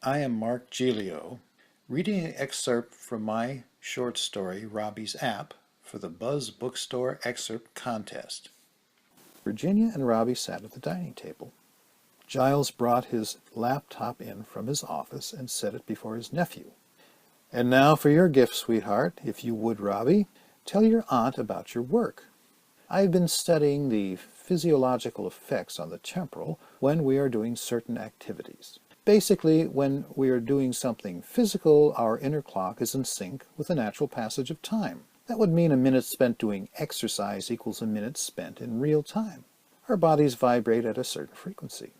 I am Mark Giglio, reading an excerpt from my short story, Robbies app, for the Buzz Bookstore Excerpt Contest. Virginia and Robbie sat at the dining table. Giles brought his laptop in from his office and set it before his nephew. "And now for your gift, sweetheart, if you would, Robbie. Tell your aunt about your work." "I've been studying the physiological effects on the temporal when we are doing certain activities. Basically, when we are doing something physical, our inner clock is in sync with the natural passage of time. That would mean a minute spent doing exercise equals a minute spent in real time. Our bodies vibrate at a certain frequency.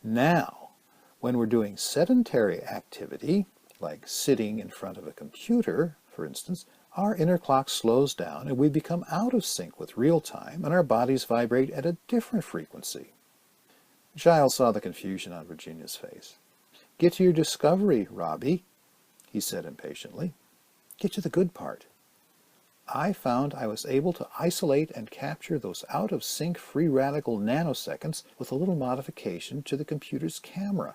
Now, when we're doing sedentary activity, like sitting in front of a computer, for instance, our inner clock slows down and we become out of sync with real time, and our bodies vibrate at a different frequency." Giles saw the confusion on Virginia's face. "Get to your discovery, Robbie," he said impatiently. "Get to the good part. I found I was able to isolate and capture those out-of-sync free radical nanoseconds with a little modification to the computer's camera."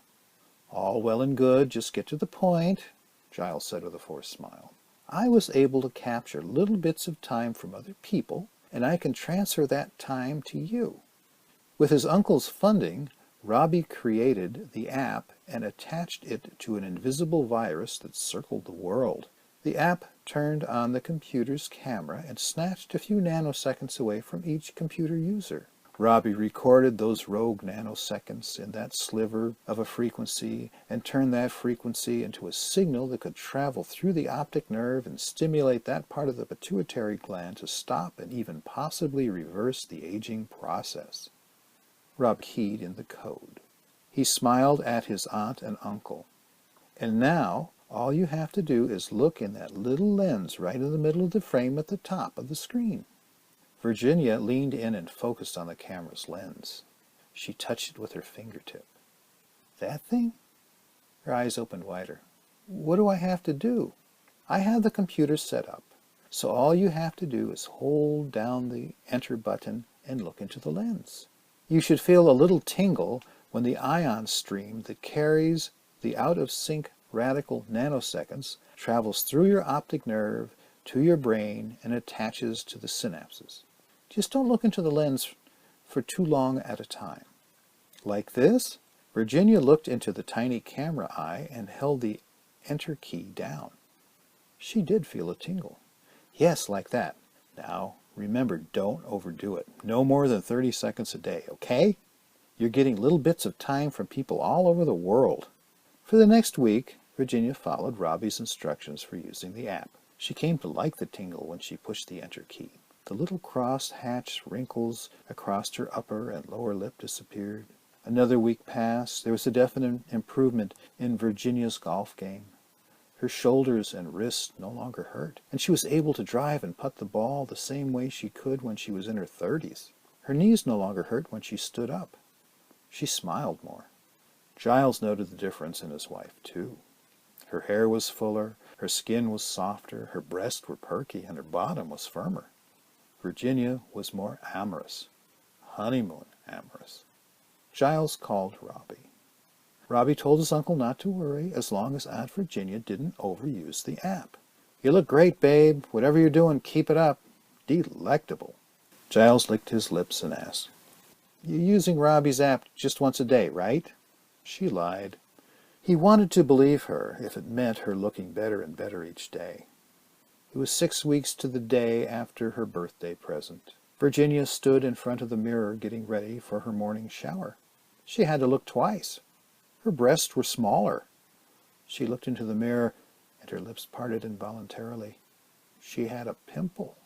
"All well and good, just get to the point," Giles said with a forced smile. "I was able to capture little bits of time from other people, and I can transfer that time to you." With his uncle's funding, Robbie created the app and attached it to an invisible virus that circled the world. The app turned on the computer's camera and snatched a few nanoseconds away from each computer user. Robbie recorded those rogue nanoseconds in that sliver of a frequency and turned that frequency into a signal that could travel through the optic nerve and stimulate that part of the pituitary gland to stop and even possibly reverse the aging process. Rob keyed in the code. He smiled at his aunt and uncle. "And now, all you have to do is look in that little lens right in the middle of the frame at the top of the screen." Virginia leaned in and focused on the camera's lens. She touched it with her fingertip. "That thing?" Her eyes opened wider. "What do I have to do?" "I have the computer set up, so all you have to do is hold down the enter button and look into the lens. You should feel a little tingle when the ion stream that carries the out-of-sync radical nanoseconds travels through your optic nerve to your brain and attaches to the synapses. Just don't look into the lens for too long at a time." "Like this?" Virginia looked into the tiny camera eye and held the enter key down. She did feel a tingle. "Yes, like that. Now, remember, don't overdo it. No more than 30 seconds a day, okay? You're getting little bits of time from people all over the world." For the next week, Virginia followed Robbie's instructions for using the app. She came to like the tingle when she pushed the enter key. The little cross-hatched wrinkles across her upper and lower lip disappeared. Another week passed. There was a definite improvement in Virginia's golf game. Her shoulders and wrists no longer hurt, and she was able to drive and putt the ball the same way she could when she was in her 30s. Her knees no longer hurt when she stood up. She smiled more. Giles noted the difference in his wife, too. Her hair was fuller, her skin was softer, her breasts were perky, and her bottom was firmer. Virginia was more amorous. Honeymoon amorous. Giles called Robbie. Robbie told his uncle not to worry as long as Aunt Virginia didn't overuse the app. "You look great, babe. Whatever you're doing, keep it up. Delectable." Giles licked his lips and asked, "You're using Robbie's app just once a day, right?" She lied. He wanted to believe her if it meant her looking better and better each day. It was 6 weeks to the day after her birthday present. Virginia stood in front of the mirror getting ready for her morning shower. She had to look twice. Her breasts were smaller. She looked into the mirror, and her lips parted involuntarily. She had a pimple.